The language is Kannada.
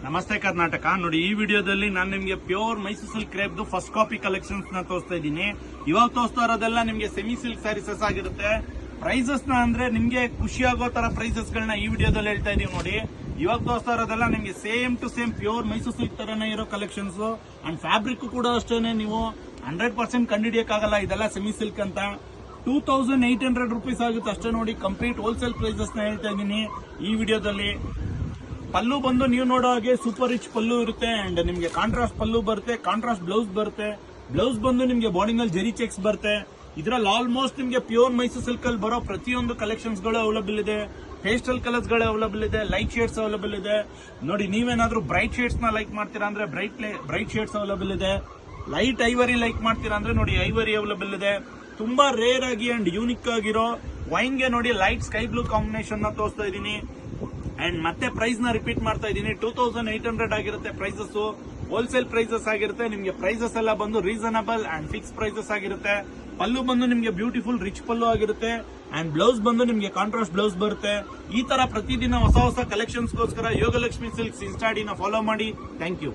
ನಮಸ್ತೆ ಕರ್ನಾಟಕ. ನೋಡಿ, ಈ ವಿಡಿಯೋದಲ್ಲಿ ನಾನು ನಿಮಗೆ pure Mysore silk crepe first copy collections ನ ತೋರಿಸ್ತಾ ಇದ್ದೀನಿ. ಇವಾಗ ತೋರಿಸ್ತಾ ಇರೋದೆಲ್ಲ ನಿಮಗೆ ಸೆಮಿ ಸಿಲ್ಕ್ ಸ್ಯಾರೀಸಸ್ ಆಗಿರುತ್ತೆ. ಪ್ರೈಸಸ್ ನ ಅಂದ್ರೆ ನಿಮ್ಗೆ ಖುಷಿ ಆಗೋ ತರ ಪ್ರೈಸಸ್ ಗಳನ್ನ ಈ ವಿಡಿಯೋದಲ್ಲಿ ಹೇಳ್ತಾ ಇದೀವಿ. ನೋಡಿ, ಇವಾಗ ತೋರಿಸ್ತಾ ಇರೋದೆಲ್ಲ ನಿಮ್ಗೆ same to same pure Mysore silk ತರನೇ ಇರೋ ಕಲೆಕ್ಷನ್ಸ್. ಅಂಡ್ ಫ್ಯಾಬ್ರಿಕ್ ಕೂಡ ಅಷ್ಟೇನೆ, ನೀವು 100% ಕಂಡುಹಿಡಿಯಕ್ಕಾಗಲ್ಲ ಇದೆಲ್ಲ ಸೆಮಿ ಸಿಲ್ಕ್ ಅಂತ. 2800 rupees ಆಗುತ್ತೆ ಅಷ್ಟೇ. ನೋಡಿ, ಕಂಪ್ಲೀಟ್ ಹೋಲ್ಸೇಲ್ ಪ್ರೈಸಸ್ ನ ಹೇಳ್ತಾ ಇದ್ದೀನಿ ಈ ವಿಡಿಯೋದಲ್ಲಿ. ಪಲ್ಲು ಬಂದು ನೀವು ನೋಡೋ ಹಾಗೆ ಸೂಪರ್ ರಿಚ್ ಪಲ್ಲು ಇರುತ್ತೆ. ಅಂಡ್ ನಿಮ್ಗೆ ಕಾಂಟ್ರಾಸ್ಟ್ ಪಲ್ಲು ಬರುತ್ತೆ, ಕಾಂಟ್ರಾಸ್ಟ್ ಬ್ಲೌಸ್ ಬರುತ್ತೆ. ಬ್ಲೌಸ್ ಬಂದು ನಿಮ್ಗೆ ಬಾರ್ಡಿಂಗ್ ಅಲ್ಲಿ ಜೆರಿ ಚೆಕ್ಸ್ ಬರುತ್ತೆ. ಇದ್ರಲ್ಲಿ ಆಲ್ಮೋಸ್ಟ್ ನಿಮ್ಗೆ ಪ್ಯೂರ್ ಮೈಸೂರು ಸಿಲ್ಕ್ ಅಲ್ಲಿ ಬರೋ ಪ್ರತಿಯೊಂದು ಕಲೆಕ್ಷನ್ಸ್ ಗಳು ಅವೈಲಬಲ್ ಇದೆ. ಪೇಸ್ಟಲ್ ಕಲರ್ಸ್ ಗಳು ಅವೈಲಬಲ್ ಇದೆ, ಲೈಟ್ ಶೇಡ್ಸ್ ಅವೈಲಬಲ್ ಇದೆ. ನೋಡಿ, ನೀವೇನಾದ್ರೂ ಬ್ರೈಟ್ ಶೇಡ್ಸ್ ನ ಲೈಕ್ ಮಾಡ್ತೀರಾ ಅಂದ್ರೆ ಬ್ರೈಟ್ ಶೇಡ್ಸ್ ಅವೈಲಬಲ್ ಇದೆ. ಲೈಟ್ ಐವರಿ ಲೈಕ್ ಮಾಡ್ತೀರಾ ಅಂದ್ರೆ ನೋಡಿ, ಐವರಿ ಅವೈಲಬಲ್ ಇದೆ. ತುಂಬಾ ರೇರ್ ಆಗಿ ಅಂಡ್ ಯೂನಿಕ್ ಆಗಿರೋ ವೈನ್ಗೆ ನೋಡಿ ಲೈಟ್ ಸ್ಕೈ ಬ್ಲೂ ಕಾಂಬಿನೇಷನ್ ನ ತೋರಿಸ್ತಾ ಇದೀನಿ. ಅಂಡ್ ಮತ್ತೆ ಪ್ರೈಸ್ ನ ರಿಪೀಟ್ ಮಾಡ್ತಾ ಇದ್ದೀನಿ. 2800 ಆಗಿರುತ್ತೆ ಪ್ರೈಸಸ್. ಹೋಲ್ಸೇಲ್ ಪ್ರೈಸಸ್ ಆಗಿರುತ್ತೆ. ನಿಮ್ಗೆ ಪ್ರೈಸಸ್ ಎಲ್ಲ ಬಂದು ರೀಸನಬಲ್ ಅಂಡ್ ಫಿಕ್ಸ್ ಪ್ರೈಸಸ್ ಆಗಿರುತ್ತೆ. ಪಲ್ಲು ಬಂದು ನಿಮ್ಗೆ ಬ್ಯೂಟಿಫುಲ್ ರಿಚ್ ಪಲ್ಲು ಆಗಿರುತ್ತೆ. ಅಂಡ್ ಬ್ಲೌಸ್ ಬಂದು ನಿಮ್ಗೆ ಕಾಂಟ್ರಾಸ್ಟ್ ಬ್ಲೌಸ್ ಬರುತ್ತೆ. ಈ ತರ ಪ್ರತಿದಿನ ಹೊಸ ಹೊಸ ಕಲೆಕ್ಷನ್ಸ್ಗೋಸ್ಕರ ಯೋಗಲಕ್ಷ್ಮಿ ಸಿಲ್ಕ್ಸ್ ಇನ್ಸ್ಟಾಡಿನ ಫಾಲೋ ಮಾಡಿ. Thank you.